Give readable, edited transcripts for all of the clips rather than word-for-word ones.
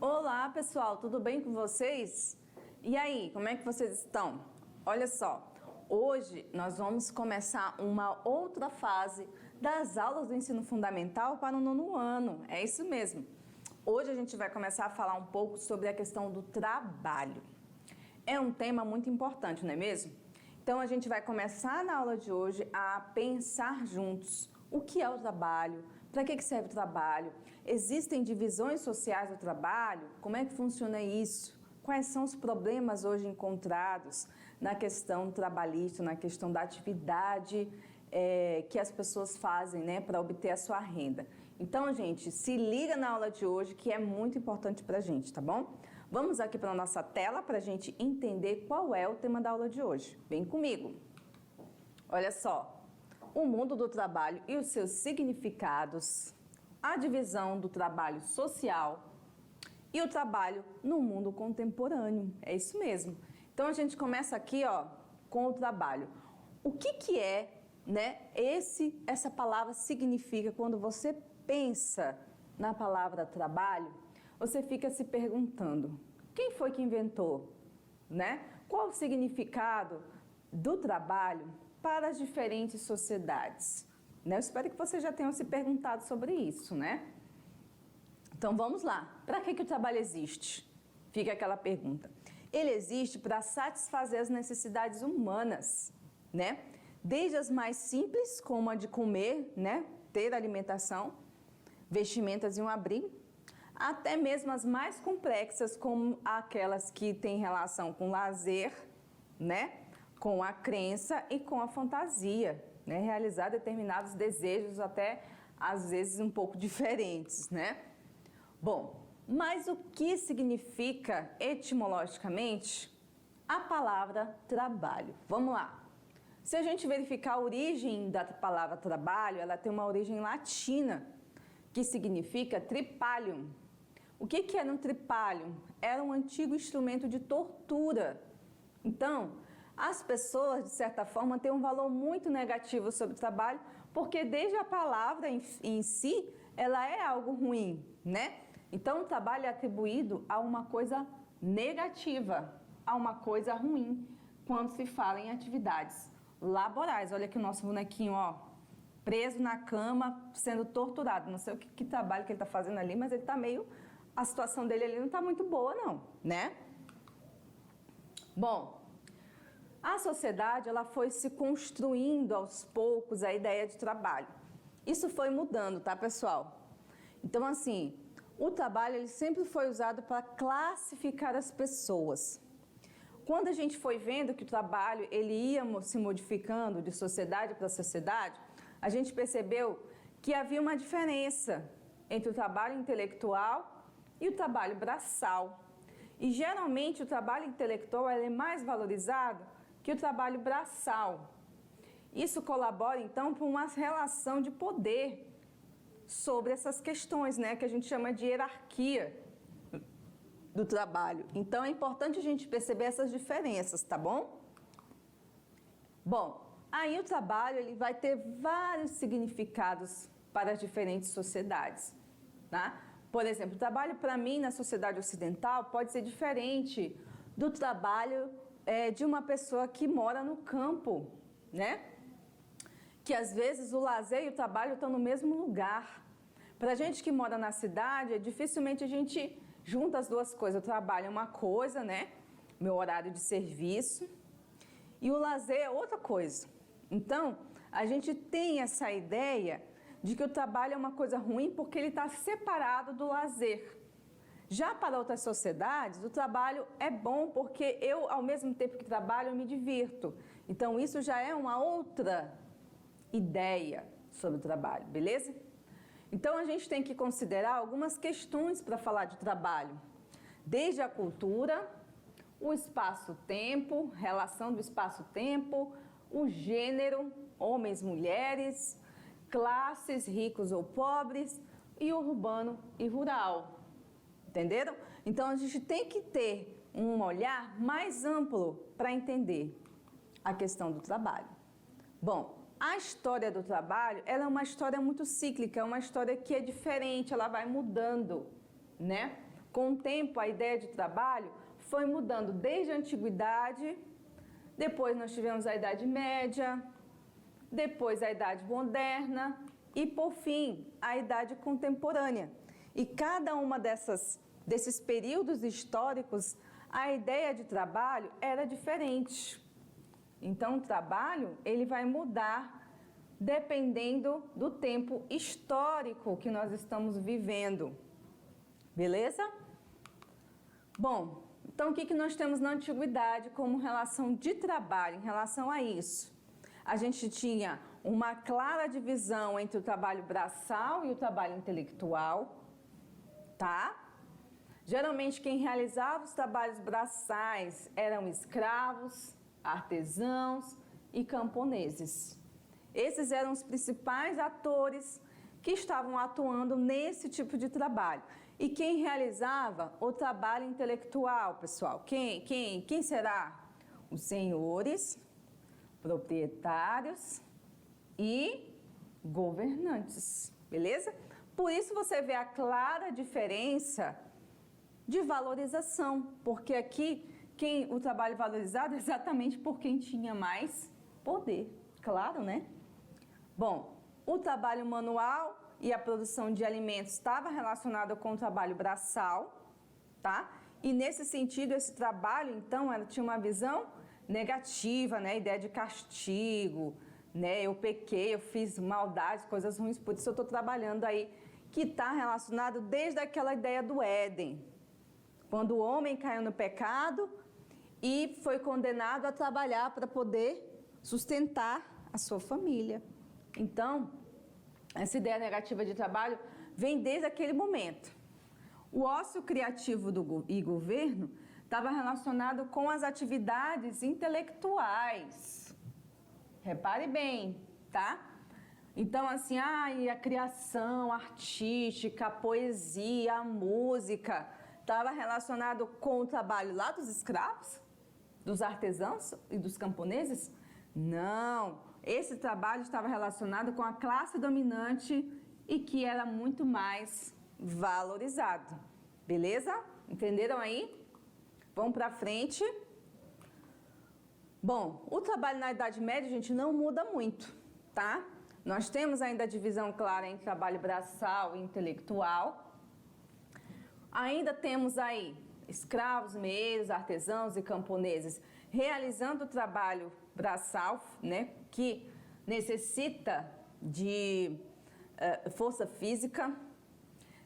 Olá pessoal, tudo bem com vocês? E aí, como é que vocês estão? Olha só, hoje nós vamos começar uma outra fase das aulas do ensino fundamental para o nono ano, é isso mesmo. Hoje a gente vai começar a falar um pouco sobre a questão do trabalho. É um tema muito importante, não é mesmo? Então a gente vai começar na aula de hoje a pensar juntos o que é o trabalho, para que serve o trabalho, existem divisões sociais do trabalho, como é que funciona isso, quais são os problemas hoje encontrados na questão trabalhista, na questão da atividade que as pessoas fazem, né, para obter a sua renda. Então, gente, se liga na aula de hoje que é muito importante para a gente, tá bom? Vamos aqui para a nossa tela para a gente entender qual é o tema da aula de hoje. Vem comigo. Olha só. O mundo do trabalho e os seus significados, a divisão do trabalho social e o trabalho no mundo contemporâneo. É isso mesmo. Então a gente começa aqui, ó, com o trabalho. O que é, né, essa palavra significa quando você pensa na palavra trabalho, você fica se perguntando: quem foi que inventou, né? Qual o significado do trabalho para as diferentes sociedades, né? Eu espero que vocês já tenham se perguntado sobre isso, né? Então vamos lá. Para que o trabalho existe? Fica aquela pergunta. Ele existe para satisfazer as necessidades humanas, né? Desde as mais simples, como a de comer, né? Ter alimentação, vestimentas e um abrigo, até mesmo as mais complexas, como aquelas que têm relação com lazer, né? Com a crença e com a fantasia, né? Realizar determinados desejos até às vezes um pouco diferentes, né? Bom, mas o que significa etimologicamente a palavra trabalho? Vamos lá. Se a gente verificar a origem da palavra trabalho, ela tem uma origem latina, que significa tripalium. O que era um tripalium? Era um antigo instrumento de tortura. Então, as pessoas, de certa forma, têm um valor muito negativo sobre o trabalho, porque desde a palavra em si, ela é algo ruim, né? Então, o trabalho é atribuído a uma coisa negativa, a uma coisa ruim, quando se fala em atividades laborais. Olha aqui o nosso bonequinho, ó, preso na cama, sendo torturado. Não sei o que trabalho que ele está fazendo ali, mas ele está meio... A situação dele ali não está muito boa, não, né? Bom, a sociedade, ela foi se construindo aos poucos a ideia de trabalho. Isso foi mudando, tá, pessoal? Então, assim, o trabalho, ele sempre foi usado para classificar as pessoas. Quando a gente foi vendo que o trabalho, ele ia se modificando de sociedade para sociedade, a gente percebeu que havia uma diferença entre o trabalho intelectual e o trabalho braçal. E, geralmente, o trabalho intelectual ele é mais valorizado que o trabalho braçal. Isso colabora, então, para uma relação de poder sobre essas questões, né, que a gente chama de hierarquia do trabalho. Então, é importante a gente perceber essas diferenças, tá bom? Bom, aí o trabalho ele vai ter vários significados para as diferentes sociedades, tá? Por exemplo, o trabalho para mim na sociedade ocidental pode ser diferente do trabalho de uma pessoa que mora no campo, né? Que às vezes o lazer e o trabalho estão no mesmo lugar. Para a gente que mora na cidade, dificilmente a gente junta as duas coisas. O trabalho é uma coisa, né? Meu horário de serviço. E o lazer é outra coisa. Então, a gente tem essa ideia de que o trabalho é uma coisa ruim porque ele está separado do lazer. Já para outras sociedades, o trabalho é bom porque eu, ao mesmo tempo que trabalho, eu me divirto. Então, isso já é uma outra ideia sobre o trabalho, beleza? Então, a gente tem que considerar algumas questões para falar de trabalho. Desde a cultura, o espaço-tempo, relação do espaço-tempo, o gênero, homens, mulheres, classes, ricos ou pobres, e urbano e rural. Entenderam? Então, a gente tem que ter um olhar mais amplo para entender a questão do trabalho. Bom, a história do trabalho, ela é uma história muito cíclica, é uma história que é diferente, ela vai mudando, né? Com o tempo, a ideia de trabalho foi mudando desde a antiguidade, depois nós tivemos a Idade Média, depois a Idade Moderna e, por fim, a Idade Contemporânea. E cada uma desses períodos históricos, a ideia de trabalho era diferente. Então, o trabalho ele vai mudar dependendo do tempo histórico que nós estamos vivendo. Beleza? Bom, então o que nós temos na antiguidade como relação de trabalho em relação a isso? A gente tinha uma clara divisão entre o trabalho braçal e o trabalho intelectual, tá? Geralmente quem realizava os trabalhos braçais eram escravos, artesãos e camponeses. Esses eram os principais atores que estavam atuando nesse tipo de trabalho. E quem realizava o trabalho intelectual, pessoal? Quem será? Os senhores, proprietários e governantes, beleza? Por isso você vê a clara diferença de valorização, porque aqui o trabalho valorizado é exatamente por quem tinha mais poder, claro, né? Bom, o trabalho manual e a produção de alimentos estava relacionado com o trabalho braçal, tá? E nesse sentido, esse trabalho, então, tinha uma visão negativa, né? Ideia de castigo, né? Eu pequei, eu fiz maldades, coisas ruins, por isso eu estou trabalhando aí, que está relacionado desde aquela ideia do Éden, quando o homem caiu no pecado e foi condenado a trabalhar para poder sustentar a sua família. Então, essa ideia negativa de trabalho vem desde aquele momento. O ócio criativo e governo estava relacionado com as atividades intelectuais. Repare bem, tá? Então, assim, a criação artística, a poesia, a música, estava relacionado com o trabalho lá dos escravos, dos artesãos e dos camponeses? Não, esse trabalho estava relacionado com a classe dominante e que era muito mais valorizado. Beleza? Entenderam aí? Vamos para frente. Bom, o trabalho na Idade Média, gente, não muda muito, tá? Nós temos ainda a divisão clara entre trabalho braçal e intelectual. Ainda temos aí escravos, meeiros, artesãos e camponeses realizando o trabalho braçal, né, que necessita de força física.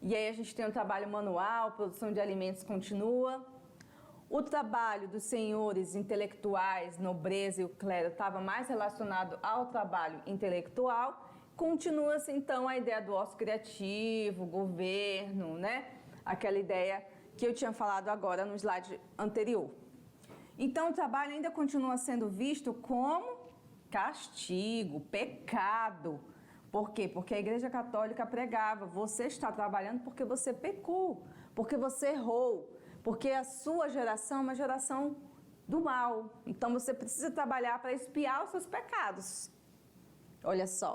E aí a gente tem o trabalho manual, produção de alimentos continua. O trabalho dos senhores intelectuais, nobreza e o clero estava mais relacionado ao trabalho intelectual. Continua-se então a ideia do ócio criativo, governo, né? Aquela ideia que eu tinha falado agora no slide anterior. Então o trabalho ainda continua sendo visto como castigo, pecado. Por quê? Porque a Igreja Católica pregava: você está trabalhando porque você pecou, porque você errou, porque a sua geração é uma geração do mal. Então você precisa trabalhar para expiar os seus pecados. Olha só.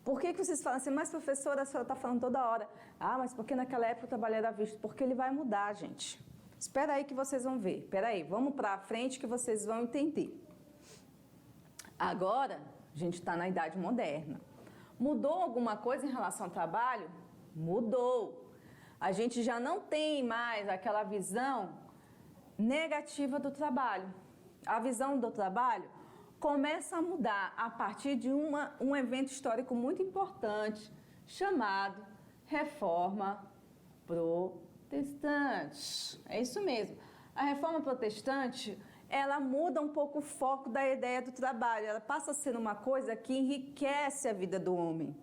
Por que vocês falam assim, mas professora, a senhora está falando toda hora? Mas porque naquela época o trabalho era visto. Porque ele vai mudar, gente. Espera aí que vocês vão ver. Espera aí, vamos para frente que vocês vão entender. Agora, a gente está na Idade Moderna. Mudou alguma coisa em relação ao trabalho? Mudou. A gente já não tem mais aquela visão negativa do trabalho. A visão do trabalho começa a mudar a partir de um evento histórico muito importante chamado Reforma Protestante. É isso mesmo. A Reforma Protestante, ela muda um pouco o foco da ideia do trabalho. Ela passa a ser uma coisa que enriquece a vida do homem.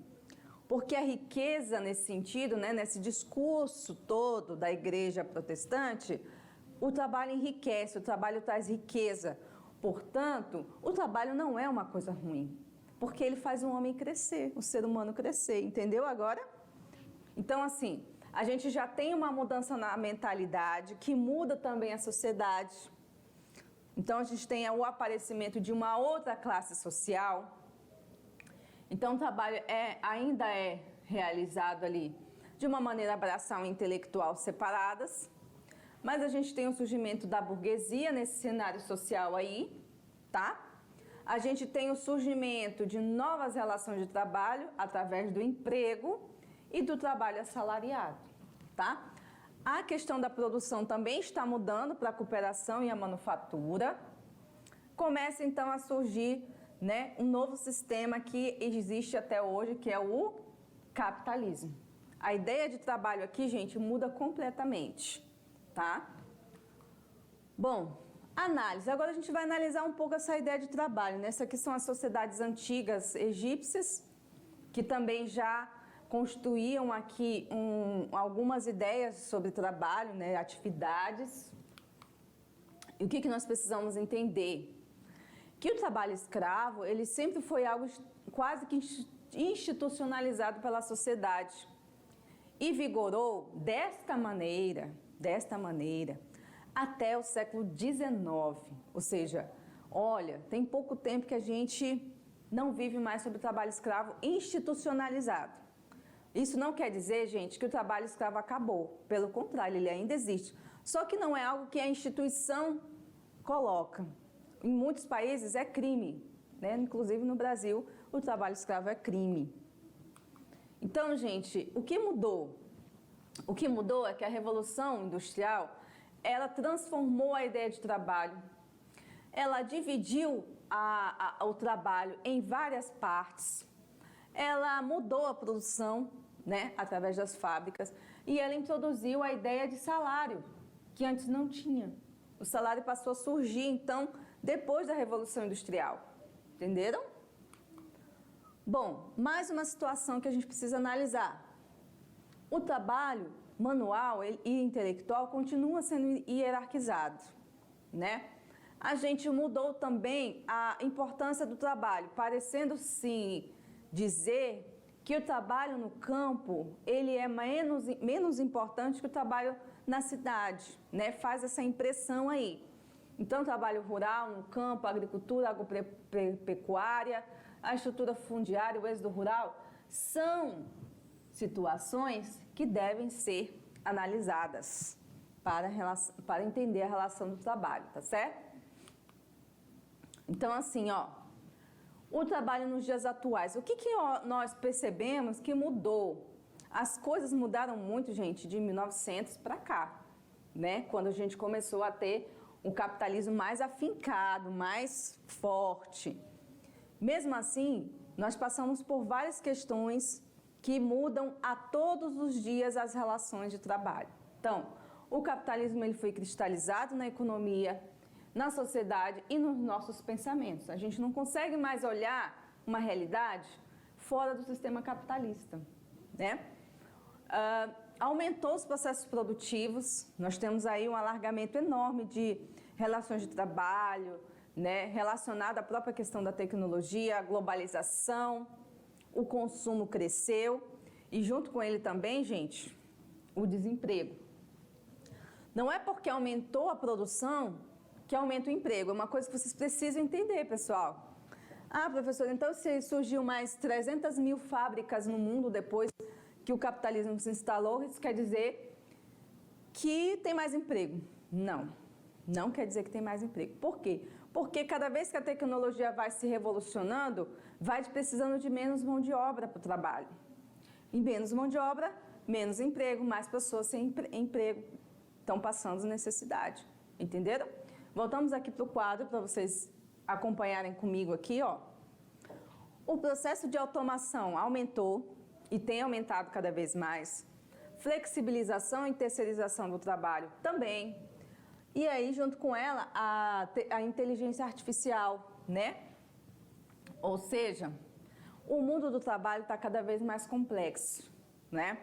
Porque a riqueza, nesse sentido, né, nesse discurso todo da Igreja Protestante, o trabalho enriquece, o trabalho traz riqueza. Portanto, o trabalho não é uma coisa ruim, porque ele faz o homem crescer, o ser humano crescer, entendeu agora? Então, assim, a gente já tem uma mudança na mentalidade que muda também a sociedade. Então, a gente tem o aparecimento de uma outra classe social. Então, o trabalho ainda é realizado ali de uma maneira braçal e intelectual separadas, mas a gente tem o surgimento da burguesia nesse cenário social aí, tá? A gente tem o surgimento de novas relações de trabalho através do emprego e do trabalho assalariado, tá? A questão da produção também está mudando para a cooperação e a manufatura. Começa então a surgir, né, um novo sistema que existe até hoje, que é o capitalismo. A ideia de trabalho aqui, gente, muda completamente, tá? Bom, análise. Agora a gente vai analisar um pouco essa ideia de trabalho, né? Essas aqui são as sociedades antigas egípcias, que também já construíam aqui algumas ideias sobre trabalho, né? Atividades. E o que nós precisamos entender? Que o trabalho escravo, ele sempre foi algo quase que institucionalizado pela sociedade e vigorou desta maneira, até o século XIX. Ou seja, olha, tem pouco tempo que a gente não vive mais sobre o trabalho escravo institucionalizado. Isso não quer dizer, gente, que o trabalho escravo acabou. Pelo contrário, ele ainda existe. Só que não é algo que a instituição coloca. Em muitos países é crime, né? Inclusive no Brasil, o trabalho escravo é crime. Então, gente, o que mudou? O que mudou é que a Revolução Industrial, ela transformou a ideia de trabalho, ela dividiu o trabalho em várias partes, ela mudou a produção, né, através das fábricas, e ela introduziu a ideia de salário, que antes não tinha. O salário passou a surgir, então, depois da Revolução Industrial. Entenderam? Bom, mais uma situação que a gente precisa analisar. O trabalho manual e intelectual continua sendo hierarquizado, né? A gente mudou também a importância do trabalho, parecendo sim dizer que o trabalho no campo, ele é menos importante que o trabalho na cidade, né? Faz essa impressão aí. Então, trabalho rural, no campo, agricultura, agropecuária, a estrutura fundiária, o êxodo rural, são situações que devem ser analisadas para entender a relação do trabalho, tá certo? Então, assim, ó, o trabalho nos dias atuais, o que nós percebemos que mudou? As coisas mudaram muito, gente, de 1900 para cá, né? Quando a gente começou a ter um capitalismo mais afincado, mais forte. Mesmo assim, nós passamos por várias questões que mudam a todos os dias as relações de trabalho. Então, o capitalismo ele foi cristalizado na economia, na sociedade e nos nossos pensamentos. A gente não consegue mais olhar uma realidade fora do sistema capitalista, né? Aumentou os processos produtivos, nós temos aí um alargamento enorme de relações de trabalho, né, relacionado à própria questão da tecnologia, a globalização, o consumo cresceu e junto com ele também, gente, o desemprego. Não é porque aumentou a produção que aumenta o emprego, é uma coisa que vocês precisam entender, pessoal. Ah, professor, então se surgiu mais 300 mil fábricas no mundo depois que o capitalismo se instalou, isso quer dizer que tem mais emprego? Não, não quer dizer que tem mais emprego. Por quê? Porque cada vez que a tecnologia vai se revolucionando, vai precisando de menos mão de obra para o trabalho. E menos mão de obra, menos emprego, mais pessoas sem emprego estão passando necessidade. Entenderam? Voltamos aqui para o quadro para vocês acompanharem comigo aqui, ó. O processo de automação aumentou e tem aumentado cada vez mais. Flexibilização e terceirização do trabalho também. E aí, junto com ela, a inteligência artificial, né? Ou seja, o mundo do trabalho está cada vez mais complexo, né?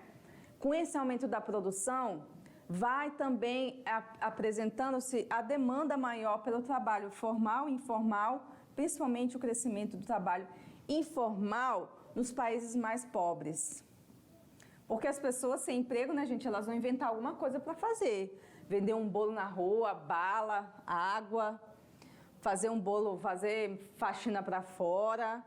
Com esse aumento da produção, vai também apresentando-se a demanda maior pelo trabalho formal e informal, principalmente o crescimento do trabalho informal nos países mais pobres. Porque as pessoas sem emprego, né, gente, elas vão inventar alguma coisa para fazer. Vender um bolo na rua, bala, água, fazer um bolo, fazer faxina para fora.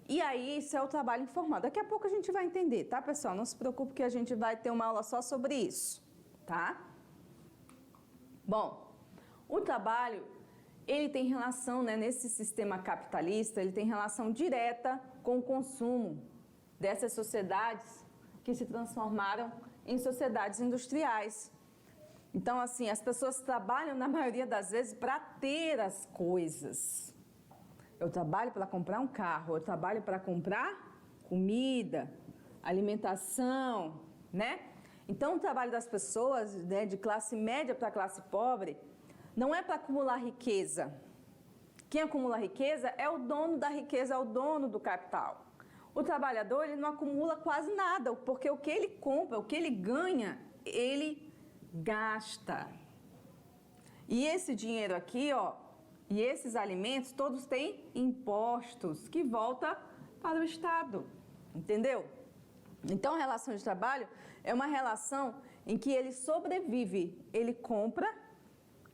E aí, isso é o trabalho informal. Daqui a pouco a gente vai entender, tá, pessoal? Não se preocupe que a gente vai ter uma aula só sobre isso, tá? Bom, o trabalho, ele tem relação, né, nesse sistema capitalista, ele tem relação direta com o consumo dessas sociedades que se transformaram em sociedades industriais. Então, assim, as pessoas trabalham, na maioria das vezes, para ter as coisas. Eu trabalho para comprar um carro, eu trabalho para comprar comida, alimentação, né? Então, o trabalho das pessoas, né, de classe média para classe pobre, não é para acumular riqueza. Quem acumula riqueza é o dono da riqueza, é o dono do capital. O trabalhador, ele não acumula quase nada, porque o que ele compra, o que ele ganha, ele gasta. E esse dinheiro aqui, ó, e esses alimentos, todos têm impostos que voltam para o Estado, entendeu? Então, a relação de trabalho é uma relação em que ele sobrevive, ele compra,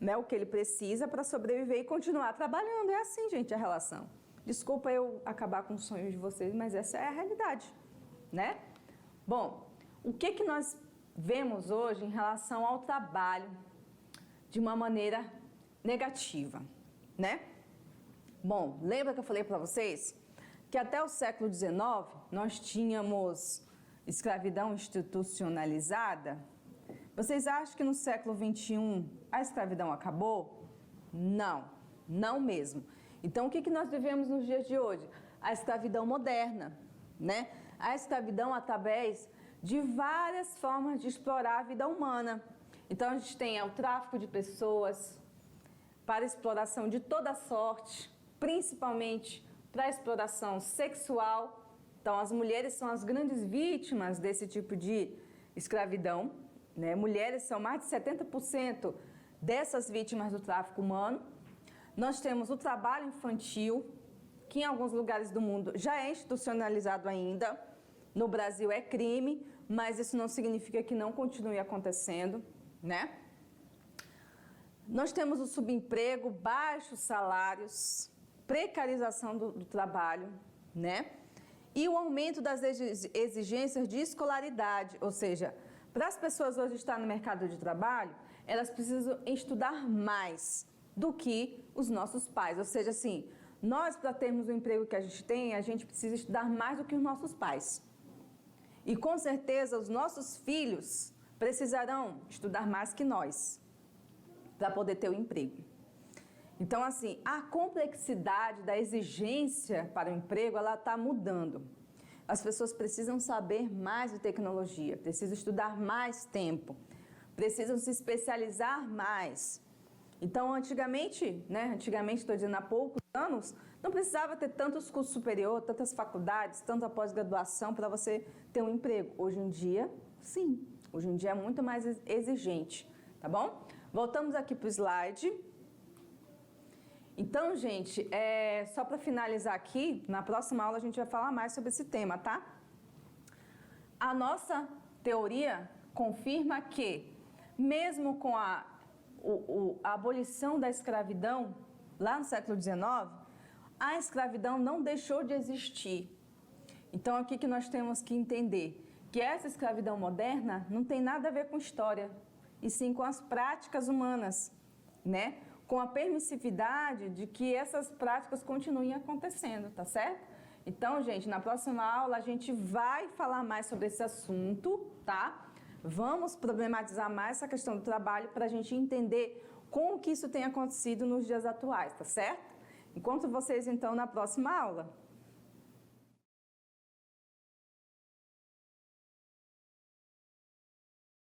né, o que ele precisa para sobreviver e continuar trabalhando. É assim, gente, a relação. Desculpa eu acabar com os sonhos de vocês, mas essa é a realidade, né? Bom, o que nós vemos hoje em relação ao trabalho de uma maneira negativa, né? Bom, lembra que eu falei para vocês que até o século XIX nós tínhamos escravidão institucionalizada? Vocês acham que no século XXI a escravidão acabou? Não, não mesmo. Então, o que nós vivemos nos dias de hoje? A escravidão moderna, né? A escravidão através de várias formas de explorar a vida humana. Então, a gente tem o tráfico de pessoas para exploração de toda sorte, principalmente para exploração sexual. Então, as mulheres são as grandes vítimas desse tipo de escravidão, né? Mulheres são mais de 70% dessas vítimas do tráfico humano. Nós temos o trabalho infantil, que em alguns lugares do mundo já é institucionalizado ainda. No Brasil é crime, mas isso não significa que não continue acontecendo, né? Nós temos o subemprego, baixos salários, precarização do trabalho, né? E o aumento das exigências de escolaridade, ou seja, para as pessoas hoje estarem no mercado de trabalho, elas precisam estudar mais do que os nossos pais. Ou seja, assim, nós, para termos o emprego que a gente precisa estudar mais do que os nossos pais. E com certeza os nossos filhos precisarão estudar mais que nós para poder ter o emprego. Então, assim, a complexidade da exigência para o emprego, ela está mudando. As pessoas precisam saber mais de tecnologia, precisam estudar mais tempo, precisam se especializar mais. Então, antigamente, estou dizendo há poucos anos, não precisava ter tantos cursos superiores, tantas faculdades, tanta pós-graduação para você ter um emprego. Hoje em dia, sim. Hoje em dia é muito mais exigente, tá bom? Voltamos aqui para o slide. Então, gente, só para finalizar aqui, na próxima aula a gente vai falar mais sobre esse tema, tá? A nossa teoria confirma que, mesmo com a abolição da escravidão, lá no século XIX, a escravidão não deixou de existir. Então, aqui que nós temos que entender que essa escravidão moderna não tem nada a ver com história, e sim com as práticas humanas, né? Com a permissividade de que essas práticas continuem acontecendo, tá certo? Então, gente, na próxima aula a gente vai falar mais sobre esse assunto, tá? Vamos problematizar mais essa questão do trabalho para a gente entender como que isso tem acontecido nos dias atuais, tá certo? Encontro vocês, então, na próxima aula.